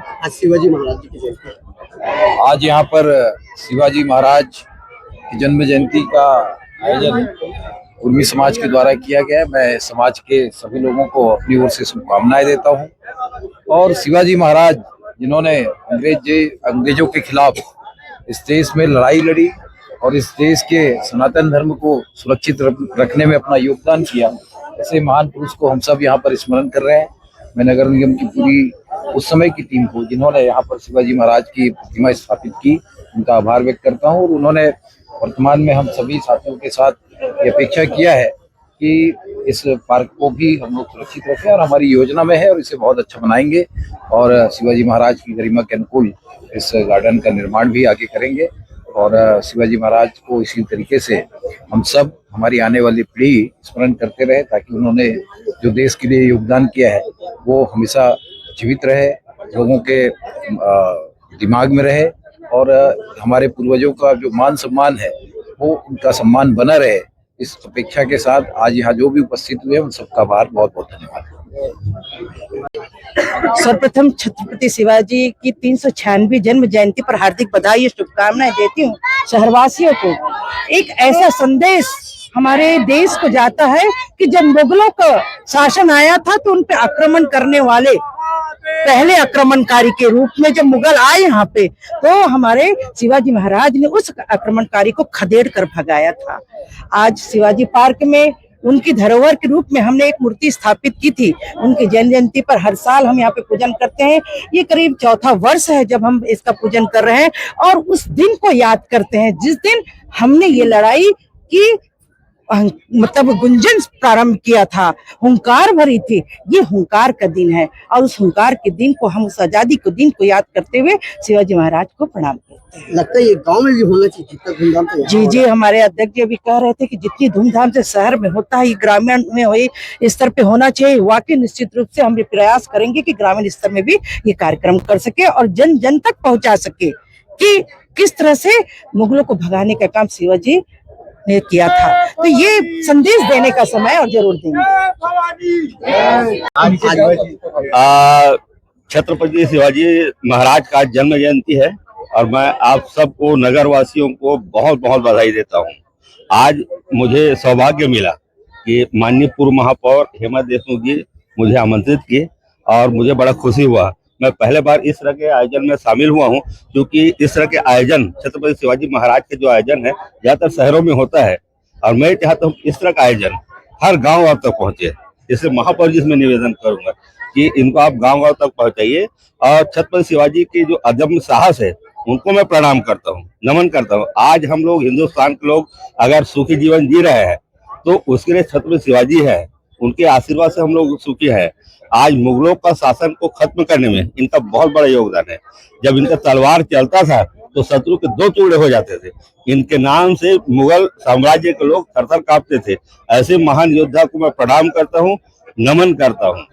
आज शिवाजी महाराज जी की जयंती। आज यहाँ पर शिवाजी महाराज की जन्म जयंती का आयोजन उर्मी समाज के द्वारा किया गया है। मैं समाज के सभी लोगों को अपनी ओर से शुभकामनाएं देता हूँ। और शिवाजी महाराज जिन्होंने अंग्रेजों के खिलाफ इस देश में लड़ाई लड़ी और इस देश के सनातन धर्म को सुरक्षित रखने में अपना योगदान किया, ऐसे महान पुरुष को हम सब यहाँ पर स्मरण कर रहे हैं। मैं नगर निगम की पूरी उस समय की टीम को जिन्होंने यहाँ पर शिवाजी महाराज की प्रतिमा स्थापित की, उनका आभार व्यक्त करता हूँ। और उन्होंने वर्तमान में हम सभी साथियों के साथ ये अपेक्षा किया है कि इस पार्क को भी हम लोग सुरक्षित रखें, और हमारी योजना में है और इसे बहुत अच्छा बनाएंगे और शिवाजी महाराज की गरिमा के अनुकूल इस गार्डन का निर्माण भी आगे करेंगे। और शिवाजी महाराज को इसी तरीके से हम सब, हमारी आने वाली पीढ़ी स्मरण करते रहे, ताकि उन्होंने जो देश के लिए योगदान किया है वो हमेशा जीवित रहे, लोगों के दिमाग में रहे, और हमारे पूर्वजों का जो मान सम्मान है वो उनका सम्मान बना रहे। इस अपेक्षा के साथ आज यहाँ जो भी उपस्थित हुए उन सबका आभार, बहुत बहुत धन्यवाद। सर्वप्रथम छत्रपति शिवाजी की 396वीं जन्म जयंती पर हार्दिक बधाई और शुभकामनाएं देती हूँ शहरवासियों को। एक ऐसा संदेश हमारे देश को जाता है कि जब मुगलों का शासन आया था तो उन पे आक्रमण करने वाले पहले आक्रमणकारी के रूप में जब मुगल आए यहाँ पे, तो हमारे शिवाजी महाराज ने उस आक्रमणकारी को खदेड़ कर भगाया था। आज शिवाजी पार्क में उनकी धरोहर के रूप में हमने एक मूर्ति स्थापित की थी। उनकी जन्म जयंती पर हर साल हम यहाँ पे पूजन करते हैं। ये करीब चौथा वर्ष है जब हम इसका पूजन कर रहे हैं, और उस दिन को याद करते हैं जिस दिन हमने ये लड़ाई की मतलब गुंजन प्रारंभ किया था, हुंकार भरी थी। ये हुंकार का दिन है, और उस हुंकार के दिन को हम, उस आजादी के दिन को याद करते हुए शिवाजी महाराज को प्रणाम करते हैं। लगता है ये गांव में भी होना चाहिए जितना धूमधाम से। जी जी, हमारे अध्यक्ष जी भी कह रहे थे कि जितनी धूमधाम से शहर में होता है, ग्रामीण में हुए स्तर पे होना चाहिए। वाकई निश्चित रूप से हम प्रयास करेंगे कि ग्रामीण स्तर में भी ये कार्यक्रम कर सके और जन जन तक पहुंचा सके कि किस तरह से मुगलों को भगाने का काम शिवाजी ने किया था। तो ये संदेश देने का समय और जरूर देंगे। छत्रपति शिवाजी महाराज का जन्म जयंती है और मैं आप सबको, नगर वासियों को बहुत बहुत बधाई देता हूँ। आज मुझे सौभाग्य मिला कि माननीय पूर्व महापौर हेमा देशमुख जी मुझे आमंत्रित किए और मुझे बड़ा खुशी हुआ। मैं पहले बार इस तरह के आयोजन में शामिल हुआ हूं, क्योंकि इस तरह के आयोजन, छत्रपति शिवाजी महाराज के जो आयोजन है ज्यादातर शहरों में होता है, और मैं चाहता हूं इस तरह का आयोजन हर गांव तक पहुंचे। इसलिए महापौर जी से मैं निवेदन करूंगा कि इनको आप गांव तक पहुंचाइए। और छत्रपति शिवाजी की जो अदम्य साहस है उनको मैं प्रणाम करता हूँ, नमन करता हूँ। आज हम लोग, हिंदुस्तान के लोग अगर सुखी जीवन जी रहे हैं तो उसके लिए छत्रपति शिवाजी है, उनके आशीर्वाद से हम लोग सुखी है। आज मुगलों का शासन को खत्म करने में इनका बहुत बड़ा योगदान है। जब इनका तलवार चलता था तो शत्रु के दो टुकड़े हो जाते थे। इनके नाम से मुगल साम्राज्य के लोग थरथर कांपते थे। ऐसे महान योद्धा को मैं प्रणाम करता हूँ, नमन करता हूँ।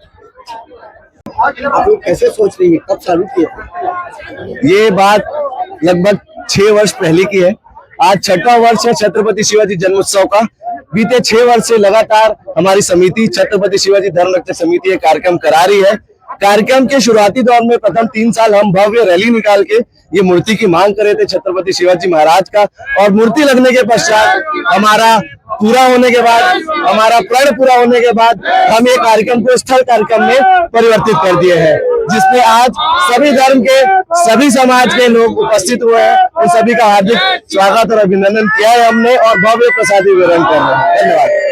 आप लोग कैसे सोच रही है, कब चालू किया? ये बात लगभग 6 वर्ष पहले की है। आज 6वां वर्ष है छत्रपति शिवाजी जन्मोत्सव का। बीते 6 वर्ष से लगातार हमारी समिति, छत्रपति शिवाजी धर्म रक्षक समिति, ये कार्यक्रम करा रही है। कार्यक्रम के शुरुआती दौर में प्रथम 3 साल हम भव्य रैली निकाल के ये मूर्ति की मांग कर रहे थे छत्रपति शिवाजी महाराज का, और मूर्ति लगने के पश्चात हमारा पूरा होने के बाद, हमारा प्रण पूरा होने के बाद हम ये कार्यक्रम को स्थल कार्यक्रम में परिवर्तित कर दिए हैं, जिसमें आज सभी धर्म के, सभी समाज के लोग उपस्थित हुए हैं। उन सभी का हार्दिक स्वागत और अभिनंदन किया है हमने, और भव्य प्रसादी वितरण कर रहे हैं। धन्यवाद।